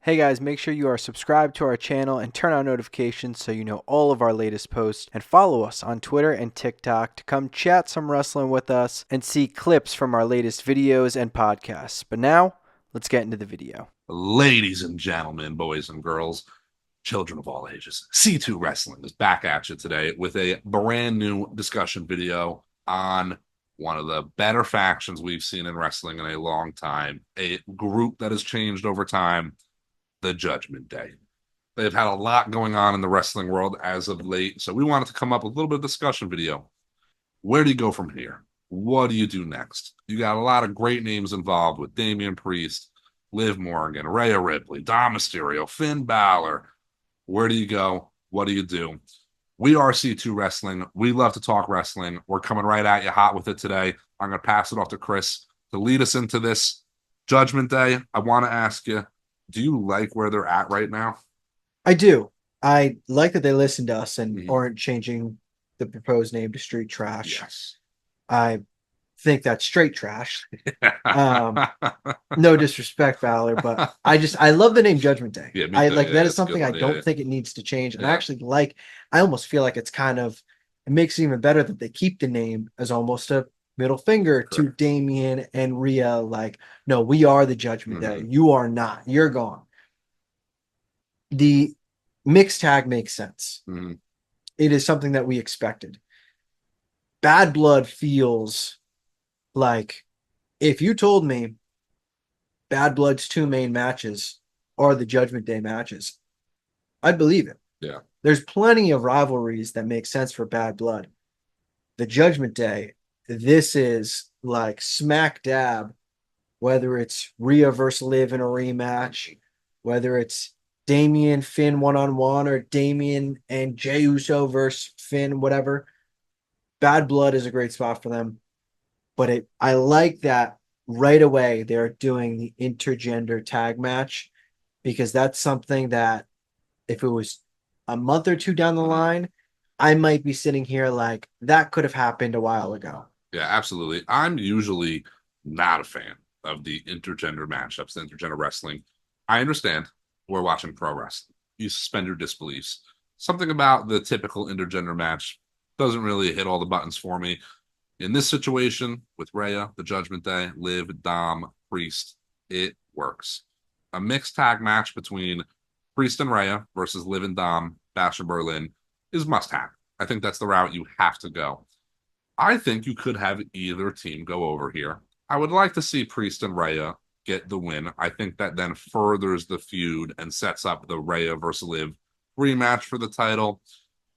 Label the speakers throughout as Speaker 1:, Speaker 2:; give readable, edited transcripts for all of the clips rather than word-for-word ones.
Speaker 1: Hey guys, make sure you are subscribed to our channel and turn on notifications so you know all of our latest posts, and follow us on Twitter and TikTok to come chat some wrestling with us and see clips from our latest videos and podcasts. But now, let's get into the video.
Speaker 2: Ladies and gentlemen, boys and girls, children of all ages, C2 Wrestling is back at you today with a brand new discussion video on one of the better factions we've seen in wrestling in a long time, a group that has changed over time, the Judgment Day. They've had a lot going on in the wrestling world as of late, so we wanted to come up with a little bit of discussion video. Where do you go from here? What do you do next? You got a lot of great names involved with Damian Priest, Liv Morgan, Rhea Ripley, Dom Mysterio, Finn Balor. Where do you go? What do you do? We are C2 Wrestling. We love to talk wrestling. We're coming right at you hot with it today. I'm going to pass it off to Chris to lead us into this Judgment Day. I want to ask you, do you like where they're at right now?
Speaker 1: I do. I like that they listened to us and
Speaker 2: Mhm.
Speaker 1: aren't changing the proposed name to Street Trash.
Speaker 2: Yes.
Speaker 1: I think that's straight trash. Um, no disrespect, Valor, but I love the name Judgment Day.
Speaker 2: Yeah, me
Speaker 1: I
Speaker 2: too.
Speaker 1: like
Speaker 2: Yeah,
Speaker 1: that is
Speaker 2: it's a good
Speaker 1: something I
Speaker 2: one.
Speaker 1: don't
Speaker 2: Yeah,
Speaker 1: think it needs to change. And
Speaker 2: yeah.
Speaker 1: I almost feel like it's kind of it makes it even better that they keep the name as almost a middle finger to
Speaker 2: Correct.
Speaker 1: Damien and Rhea. Like, no, we are the Judgment Day.
Speaker 2: Mm-hmm.
Speaker 1: You are not. You're gone. The mixed tag makes sense.
Speaker 2: Mm-hmm.
Speaker 1: It is something that we expected. Bad Blood feels like if you told me Bad Blood's two main matches are the Judgment Day matches, I'd believe it.
Speaker 2: Yeah.
Speaker 1: There's plenty of rivalries that make sense for Bad Blood. The Judgment Day, this is like smack dab, whether it's Rhea versus Liv in a rematch, whether it's Damien Finn one on one or Damien and Jey Uso versus Finn, whatever. Bad Blood is a great spot for them. But I like that right away they're doing the intergender tag match, because that's something that if it was a month or two down the
Speaker 2: Mm-hmm.
Speaker 1: line, I might be sitting here like that could have happened a while ago.
Speaker 2: Yeah, absolutely. I'm usually not a fan of the intergender matchups, the intergender wrestling. I understand we're watching pro wrestling. You suspend your disbeliefs. Something about the typical intergender match doesn't really hit all the buttons for me. In this situation with Rhea, the Judgment Day, Liv, Dom, Priest, it works. A mixed tag match between Priest and Rhea versus Liv and Dom, Bash and Berlin is must have. I think that's the route you have to go. I think you could have either team go over here. I would like to see Priest and Rhea get the win. I think that then furthers the feud and sets up the Rhea versus Liv rematch for the title,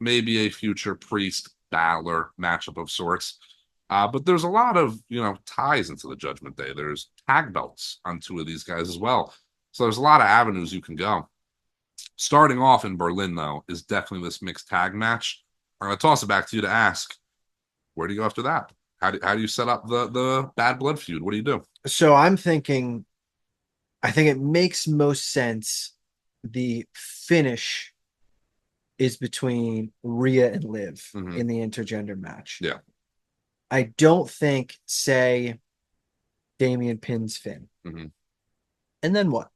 Speaker 2: maybe a future Priest Balor matchup of sorts. But there's a lot of ties into the Judgment Day. There's tag belts on two of these guys as well. So there's a lot of avenues you can go. Starting off in Berlin, though, is definitely this mixed tag match. I'm going to toss it back to you to ask, where do you go after that? How do you set up the Bad Blood feud? What do you do?
Speaker 1: So I'm thinking, I think it makes most sense. The finish is between Rhea and Liv
Speaker 2: Mm-hmm.
Speaker 1: in the intergender match.
Speaker 2: Yeah.
Speaker 1: I don't think, say, Damien pins Finn.
Speaker 2: Mm-hmm.
Speaker 1: And then what?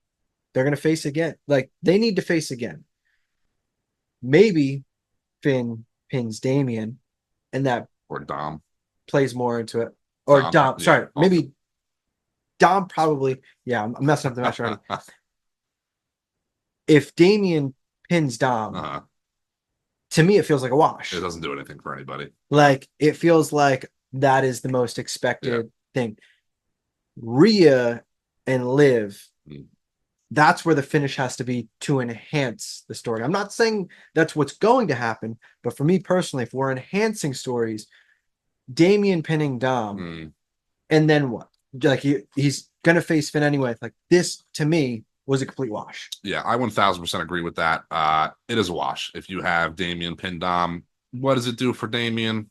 Speaker 1: They're going to face again. Like, they need to face again. Maybe Finn pins Damien, and that
Speaker 2: Or Dom.
Speaker 1: plays more into it. Or
Speaker 2: Dom.
Speaker 1: Dom,
Speaker 2: Yeah.
Speaker 1: sorry,
Speaker 2: Also.
Speaker 1: maybe Dom probably, yeah, I'm messing up the match already. If Damien pins Dom,
Speaker 2: Uh-huh.
Speaker 1: to me, it feels like a
Speaker 2: It
Speaker 1: wash.
Speaker 2: doesn't do anything for anybody.
Speaker 1: Like, it feels like that is the most
Speaker 2: Yeah.
Speaker 1: expected thing. Rhea and Liv,
Speaker 2: Mm.
Speaker 1: that's where the finish has to be to enhance the story. I'm not saying that's what's going to happen, but for me personally, if we're enhancing stories, Damien pinning Dom,
Speaker 2: Mm.
Speaker 1: and then what? Like he's gonna face Finn anyway. Like this to me was a complete wash.
Speaker 2: Yeah, I 1000% agree with that. It is a wash. If you have Damien pin Dom, what does it do for Damien?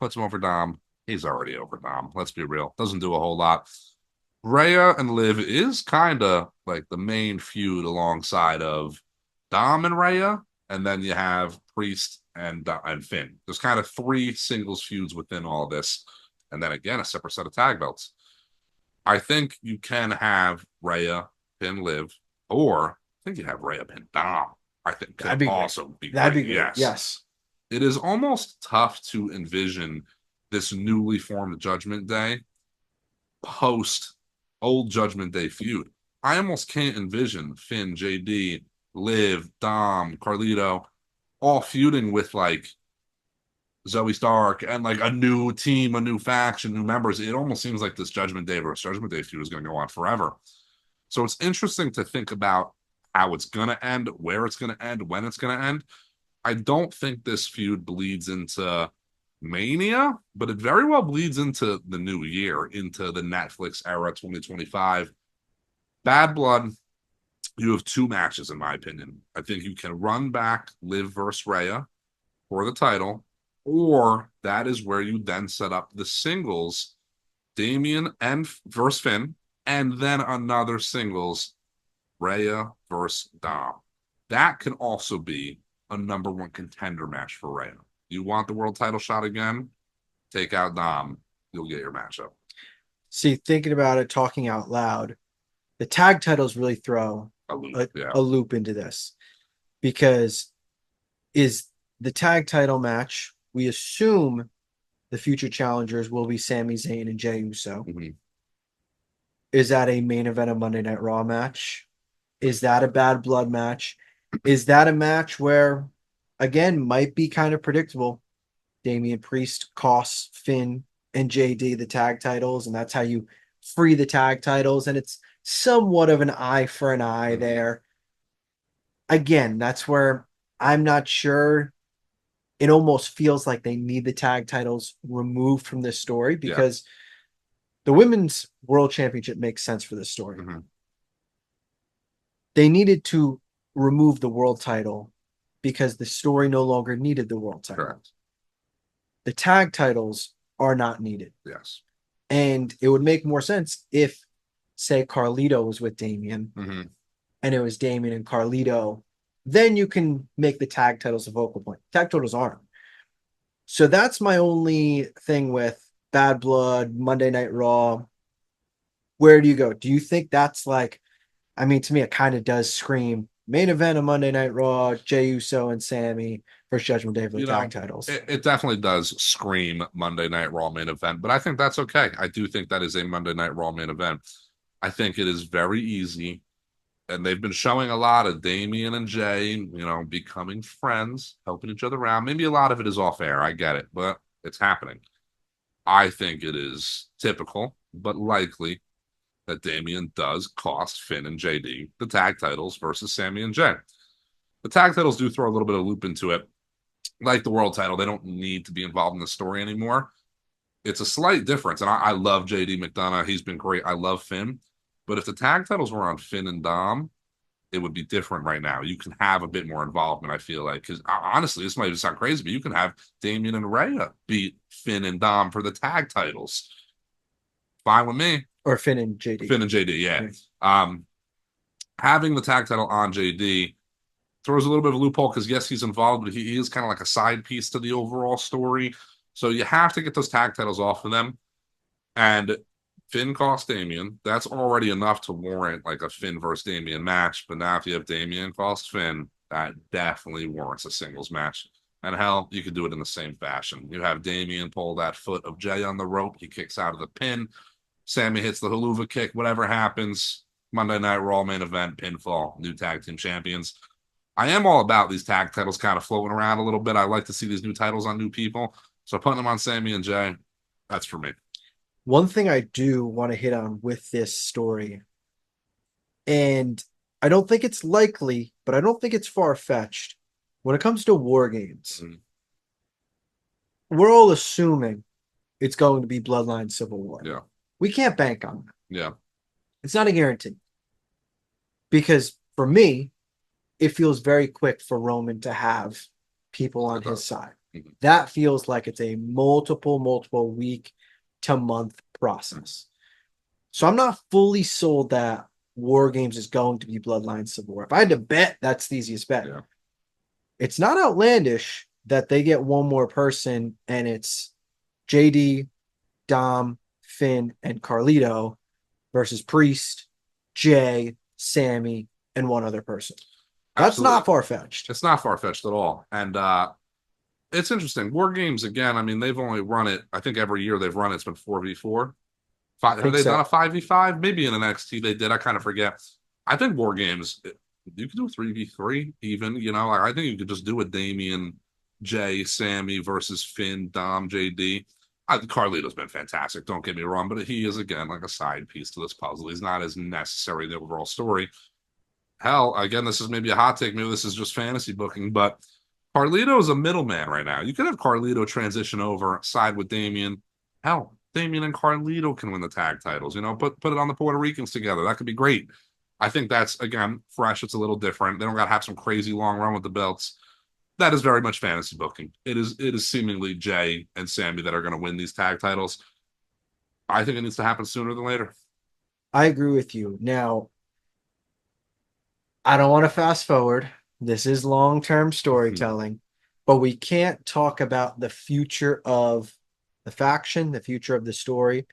Speaker 2: Puts him over Dom. He's already over Dom. Let's be real. Doesn't do a whole lot. Rhea and Liv is kind of like the main feud alongside of Dom and Rhea, and then you have Priest and Finn. There's kind of three singles feuds within all this, and then again a separate set of tag belts. I think you can have Rhea pin Liv, or think you have Rhea pin Dom. I think could
Speaker 1: That'd be great.
Speaker 2: also be
Speaker 1: That'd be
Speaker 2: great.
Speaker 1: great.
Speaker 2: Yes.
Speaker 1: Yes.
Speaker 2: It is almost tough to envision this newly formed Judgment Day post old Judgment Day feud. I almost can't envision Finn, JD, Liv, Dom, Carlito all feuding with like Zoe Stark and like a new team, a new faction, new members. It almost seems like this Judgment Day versus Judgment Day feud is going to go on forever. So it's interesting to think about how it's going to end, where it's going to end, when it's going to end. I don't think this feud bleeds into Mania, but it very well bleeds into the new year, into the Netflix era 2025. Bad Blood, you have two matches, in my opinion. I think you can run back Liv versus Rhea for the title, or that is where you then set up the singles, Damian and versus Finn, and then another singles, Rhea versus Dom. That can also be a number one contender match for Rhea. You want the world title shot again? Take out Dom. You'll get your matchup.
Speaker 1: See, thinking about it, talking out loud, the tag titles really throw
Speaker 2: A loop.
Speaker 1: a,
Speaker 2: Yeah.
Speaker 1: a loop into this because is the tag title match, we assume the future challengers will be Sami Zayn and Jey Uso.
Speaker 2: Mm-hmm.
Speaker 1: Is that a main event of Monday Night Raw match? Is that a bad blood match? Is that a match where, again, might be kind of predictable? Damian Priest costs Finn and JD the tag titles, and that's how you free the tag titles. And it's somewhat of an eye for an eye there. Again, that's where I'm not sure. It almost feels like they need the tag titles removed from this story
Speaker 2: Yeah.
Speaker 1: because the women's world championship makes sense for this story.
Speaker 2: Mm-hmm.
Speaker 1: They needed to remove the world title because the story no longer needed the world title.
Speaker 2: Correct.
Speaker 1: The tag titles are not needed.
Speaker 2: Yes.
Speaker 1: And it would make more sense if, say, Carlito was with Damian
Speaker 2: Mm-hmm.
Speaker 1: and it was Damian and Carlito. Then you can make the tag titles a focal point. Tag titles aren't. So that's my only thing with Bad Blood, Monday Night Raw. Where do you go? Do you think that's like, I mean, to me, it kind of does scream main event of Monday Night Raw, Jey Uso and Sammy versus Judgment Day for the tag titles.
Speaker 2: It definitely does scream Monday Night Raw main event, but I think that's okay. I do think that is a Monday Night Raw main event. I think it is very easy, and they've been showing a lot of Damian and Jay, becoming friends, helping each other out. Maybe a lot of it is off air. I get it, but it's happening. I think it is typical, but likely that Damian does cost Finn and JD the tag titles versus Sammy and Jay. The tag titles do throw a little bit of loop into it. Like the world title, they don't need to be involved in the story anymore. It's a slight difference. And I love JD McDonough. He's been great. I love Finn. But if the tag titles were on Finn and Dom, it would be different right now. You can have a bit more involvement, I feel like. Because honestly, this might sound crazy, but you can have Damian and Rhea beat Finn and Dom for the tag titles. Fine with me.
Speaker 1: Or Finn and JD.
Speaker 2: Finn and JD, yeah. Having the tag title on JD throws a little bit of a loophole because, yes, he's involved, but he is kind of like a side piece to the overall story. So you have to get those tag titles off of them. And Finn cost Damian. That's already enough to warrant like a Finn versus Damian match. But now if you have Damian cost Finn, that definitely warrants a singles match. And hell, you could do it in the same fashion. You have Damian pull that foot of Jay on the rope. He kicks out of the pin. Sammy hits the haluva kick. Whatever happens, Monday Night Raw main event, pinfall, new tag team champions. I am all about these tag titles kind of floating around a little bit. I like to see these new titles on new people. So putting them on Sammy and Jay, that's for me.
Speaker 1: One thing I do want to hit on with this story, and I don't think it's likely, but I don't think it's far-fetched. When it comes to war games, we're all assuming it's going to be Bloodline Civil War.
Speaker 2: Yeah.
Speaker 1: We can't bank on that.
Speaker 2: Yeah.
Speaker 1: It's not a guarantee. Because for me, it feels very quick for Roman to have people on his side. Mm-hmm. That feels like it's a multiple week to month process. So I'm not fully sold that War Games is going to be Bloodline Civil War. If I had to bet, that's the easiest bet.
Speaker 2: Yeah.
Speaker 1: It's not outlandish that they get one more person and it's JD, Dom, Finn, and Carlito versus Priest, Jay, Sammy, and one other person. That's not
Speaker 2: Absolutely.
Speaker 1: far fetched.
Speaker 2: It's not far fetched at all. And it's interesting. War games, again, I mean, they've only run it, I think every year they've run it, it's been 4v4.
Speaker 1: I
Speaker 2: Five, have
Speaker 1: think
Speaker 2: they done a
Speaker 1: so.
Speaker 2: 5v5? Maybe in NXT they did. I kind of forget. I think war games, you could do a 3v3 even, like, I think you could just do a Damian, Jay, Sammy versus Finn, Dom, JD. Carlito's been fantastic, don't get me wrong, but he is, again, like a side piece to this puzzle. He's not as necessary in the overall story. Hell, again, this is maybe a hot take. Maybe this is just fantasy booking, but Carlito is a middleman right now. You could have Carlito transition over, side with Damian. Hell, Damian and Carlito can win the tag titles. Put it on the Puerto Ricans together. That could be great. I think that's, again, fresh. It's a little different. They don't got to have some crazy long run with the belts. That is very much fantasy booking. It is seemingly Jay and Sammy that are going to win these tag titles. I think it needs to happen sooner than later.
Speaker 1: I agree with you. Now, I don't want to fast forward. This is long term storytelling, but we can't talk about the future of the faction, the future of the story,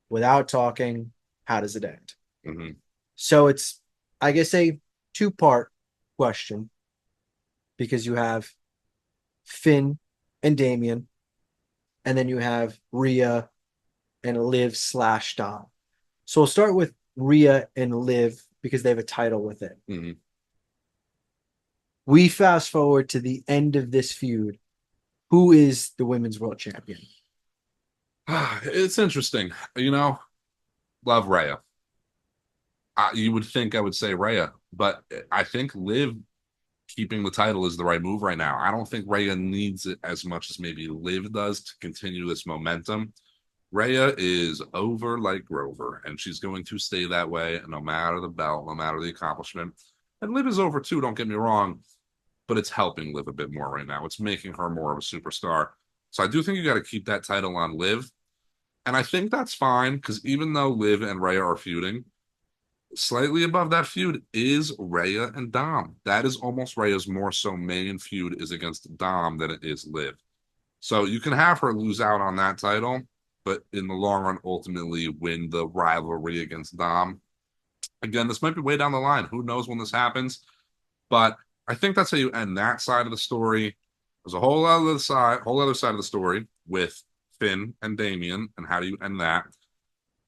Speaker 1: without talking how does it end?
Speaker 2: Mm-hmm.
Speaker 1: So it's, I guess, a two-part question because you have Finn and Damien, and then you have Rhea and Liv slash Dom. So we'll start with Rhea and Liv because they have a title with it.
Speaker 2: Mm-hmm.
Speaker 1: We fast forward to the end of this feud. Who is the women's world champion?
Speaker 2: It's interesting. Love Rhea. You would think I would say Rhea, but I think Liv keeping the title is the right move right now. I don't think Rhea needs it as much as maybe Liv does to continue this momentum. Rhea is over like Grover, and she's going to stay that way no matter the belt, no matter the accomplishment. And Liv is over too, don't get me wrong, but it's helping Liv a bit more right now. It's making her more of a superstar. So I do think you got to keep that title on Liv. And I think that's fine because even though Liv and Rhea are feuding, slightly above that feud is Rhea and Dom. That is almost Rhea's more so main feud is against Dom than it is Liv. So you can have her lose out on that title, but in the long run, ultimately win the rivalry against Dom. Again, this might be way down the line. Who knows when this happens? But I think that's how you end that side of the story. There's a whole other side of the story with Finn and Damien, and how do you end that?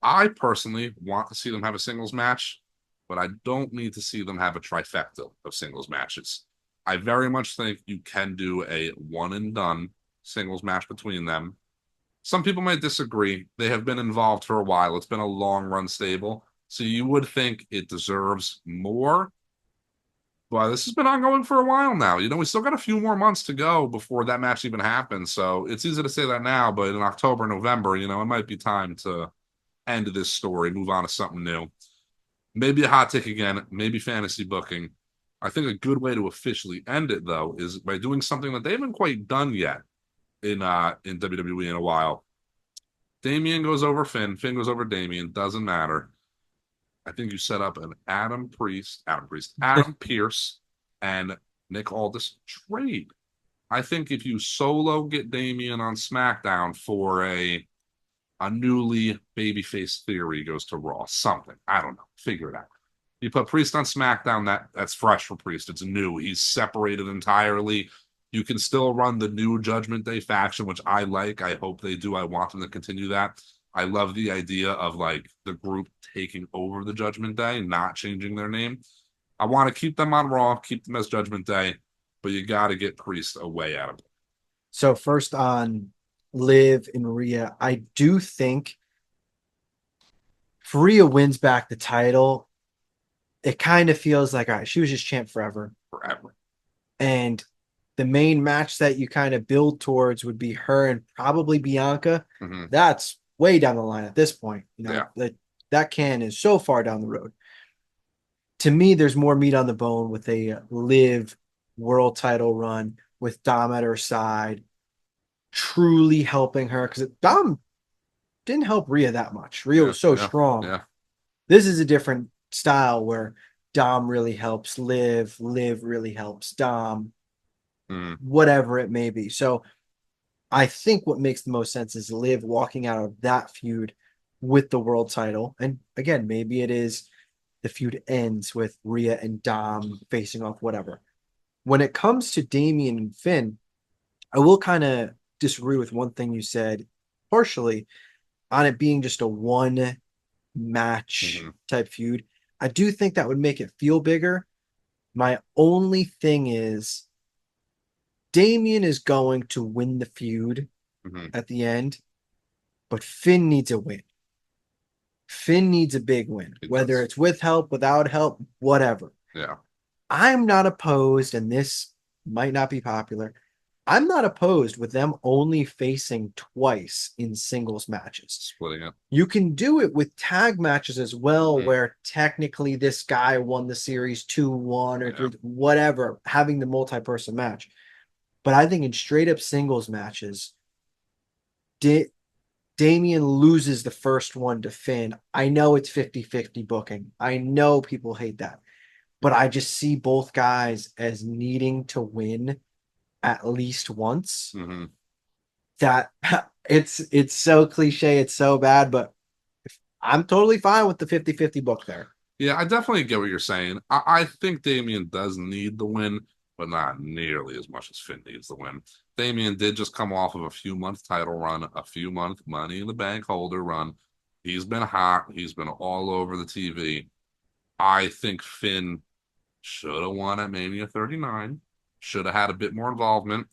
Speaker 2: I personally want to see them have a singles match, but I don't need to see them have a trifecta of singles matches. I very much think you can do a one and done singles match between them. Some people might disagree. They have been involved for a while. It's been a long run stable. So you would think it deserves more. But this has been ongoing for a while now. We still got a few more months to go before that match even happens. So it's easy to say that now, but in October, November, it might be time to end this story, move on to something new. Maybe a hot take again, maybe fantasy booking. I think a good way to officially end it though is by doing something that they haven't quite done yet in WWE in a while. Damien goes over Finn, Finn goes over Damien, doesn't matter. I think you set up an Adam Pierce, and Nick Aldis trade. I think if you solo get Damien on SmackDown for a newly babyface theory goes to Raw. Something. I don't know. Figure it out. You put Priest on SmackDown, that's fresh for Priest. It's new. He's separated entirely. You can still run the new Judgment Day faction, which I like. I hope they do. I want them to continue that. I love the idea of like the group taking over the Judgment Day, not changing their name. I want to keep them on Raw, keep them as Judgment Day, but you got to get Priest away out of it.
Speaker 1: So first on Liv and Rhea, I do think if Rhea wins back the title, it kind of feels like all right, she was just champ forever.
Speaker 2: Forever.
Speaker 1: And the main match that you kind of build towards would be her and probably Bianca.
Speaker 2: Mm-hmm.
Speaker 1: That's way down the line at this point.
Speaker 2: Yeah.
Speaker 1: That can is so far down the road. To me, there's more meat on the bone with a Liv world title run with Dom at her side, truly helping her because Dom didn't help Rhea that much. Rhea
Speaker 2: Yeah.
Speaker 1: was so
Speaker 2: Yeah.
Speaker 1: strong.
Speaker 2: Yeah.
Speaker 1: This is a different style where Dom really helps Liv, Liv really helps Dom,
Speaker 2: Mm.
Speaker 1: whatever it may be. So I think what makes the most sense is Liv walking out of that feud with the world title. And again, maybe it is the feud ends with Rhea and Dom facing off, whatever. When it comes to Damian and Finn, I will kind of disagree with one thing you said, partially on it being just a one match
Speaker 2: Hmm.
Speaker 1: type feud. I do think that would make it feel bigger. My only thing is Damian is going to win the feud
Speaker 2: Hmm.
Speaker 1: at the end, but Finn needs a win. Finn needs a big win,
Speaker 2: It
Speaker 1: whether
Speaker 2: does.
Speaker 1: it's with help, without help, whatever.
Speaker 2: Yeah.
Speaker 1: I'm not opposed, and this might not be popular. I'm not opposed with them only facing twice in singles matches.
Speaker 2: Splitting it.
Speaker 1: You can do it with tag matches as well,
Speaker 2: Hmm.
Speaker 1: where technically this guy won the series 2-1 or
Speaker 2: Yeah.
Speaker 1: 3, whatever, having the multi person match. But I think in straight up singles matches, Da- Damian loses the first one to Finn. I know it's 50-50 booking. I know people hate that. But I just see both guys as needing to win at least once.
Speaker 2: Hmm.
Speaker 1: That it's so cliche, it's so bad, but I'm totally fine with the 50-50 book there.
Speaker 2: Yeah, I definitely get what you're saying. I think Damian does need the win, but not nearly as much as Finn needs the win. Damian did just come off of a few month title run, a few month Money in the Bank holder run. He's been hot. He's been all over the TV. I think Finn should have won at Mania 39. Should have had a bit more involvement.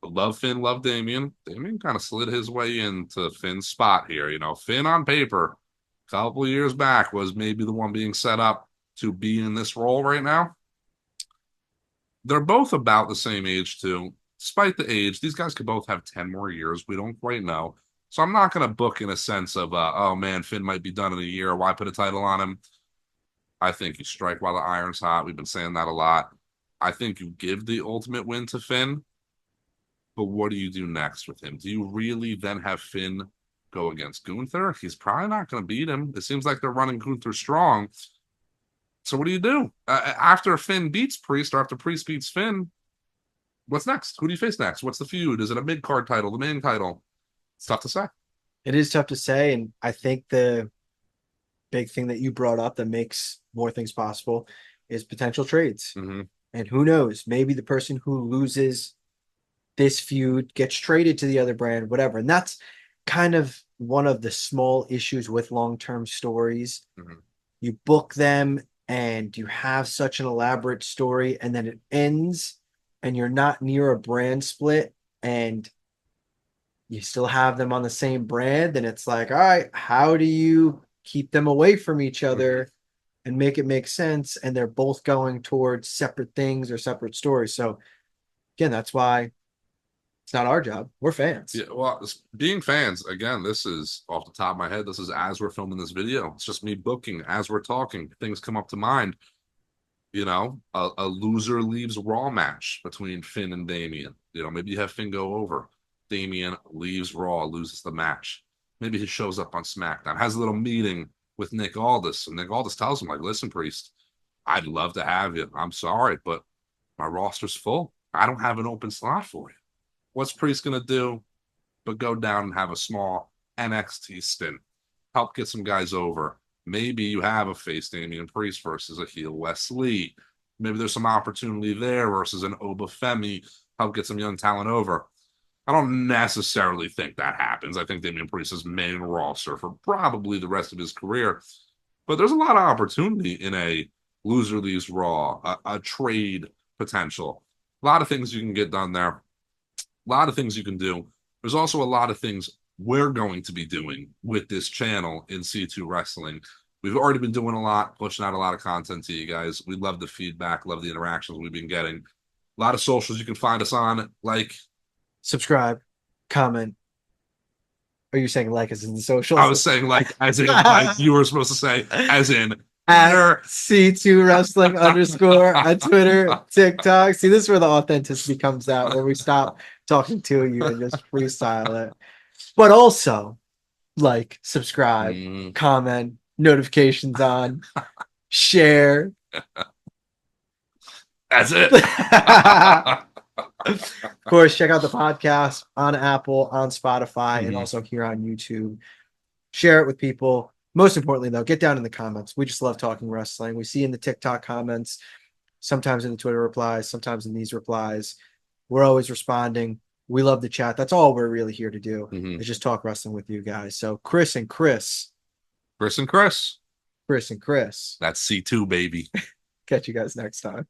Speaker 2: Love Finn, love Damian. Damian kind of slid his way into Finn's spot here. You know, Finn on paper, a couple of years back, was maybe the one being set up to be in this role right now. They're both about the same age, too. Despite the age, these guys could both have 10 more years. We don't quite know. So I'm not going to book in a sense of, oh man, Finn might be done in a year. Why put a title on him? I think you strike while the iron's hot. We've been saying that a lot. I think you give the ultimate win to Finn, but what do you do next with him? Do you really then have Finn go against Gunther? He's probably not going to beat him. It seems like they're running Gunther strong. So what do you do? After Finn beats Priest or after Priest beats Finn, what's next? Who do you face next? What's the feud? Is it a mid card title, the main title? It's tough to say.
Speaker 1: It is tough to say, and I think the big thing that you brought up that makes more things possible is potential trades.
Speaker 2: Mm-hmm.
Speaker 1: And who knows, maybe the person who loses this feud gets traded to the other brand, whatever. And that's kind of one of the small issues with long-term stories.
Speaker 2: Mm-hmm.
Speaker 1: You book them and you have such an elaborate story, and then it ends and you're not near a brand split and you still have them on the same brand, then it's like, all right, how do you keep them away from each
Speaker 2: Mm-hmm.
Speaker 1: other and make it make sense? And they're both going towards separate things or separate stories. So again, that's why it's not our job. We're
Speaker 2: Yeah,
Speaker 1: fans.
Speaker 2: well, being fans, again, this is off the top of my head. This is as we're filming this video. It's just me booking as we're talking. Things come up to mind. You know, a loser leaves Raw match between Finn and Damian. You know, maybe you have Finn go over. Damian leaves Raw, loses the match. Maybe he shows up on SmackDown, has a little meeting with Nick Aldis, and Nick Aldis tells him, like, listen, Priest, I'd love to have you. I'm sorry, but my roster's full. I don't have an open slot for you. What's Priest gonna do but go down and have a small NXT stint? Help get some guys over. Maybe you have a face Damian Priest versus a heel Wes Lee. Maybe there's some opportunity there versus an Oba Femi. Help get some young talent over. I don't necessarily think that happens. I think Damian Priest is main roster for probably the rest of his career. But there's a lot of opportunity in a loser leaves Raw, a trade potential. A lot of things you can get done there. A lot of things you can do. There's also a lot of things we're going to be doing with this channel in C2 Wrestling. We've already been doing a lot, pushing out a lot of content to you guys. We love the feedback, love the interactions we've been getting. A lot of socials you can find us on, like
Speaker 1: Subscribe, comment. Are you saying like us in the
Speaker 2: I
Speaker 1: socials?
Speaker 2: was saying, like as in like you were supposed to say, as in
Speaker 1: At
Speaker 2: nerd.
Speaker 1: C2 Wrestling underscore on Twitter, TikTok. See, this is where the authenticity comes out, where we stop talking to you and just freestyle it. But also, like, subscribe,
Speaker 2: Mm,
Speaker 1: comment, notifications on, share.
Speaker 2: that's it.
Speaker 1: Of course, check out the podcast on Apple, on Spotify, and
Speaker 2: Mhm.
Speaker 1: also here on YouTube. Share it with people. Most importantly, though, get down in the comments. We just love talking wrestling. We see in the TikTok comments, sometimes in the Twitter replies, sometimes in these replies. We're always responding. We love the chat. That's all we're really here to do
Speaker 2: Mm-hmm.
Speaker 1: is just talk wrestling with you guys. So Chris and Chris,
Speaker 2: Chris and Chris.
Speaker 1: Chris and Chris.
Speaker 2: That's C2, baby.
Speaker 1: Catch you guys next time.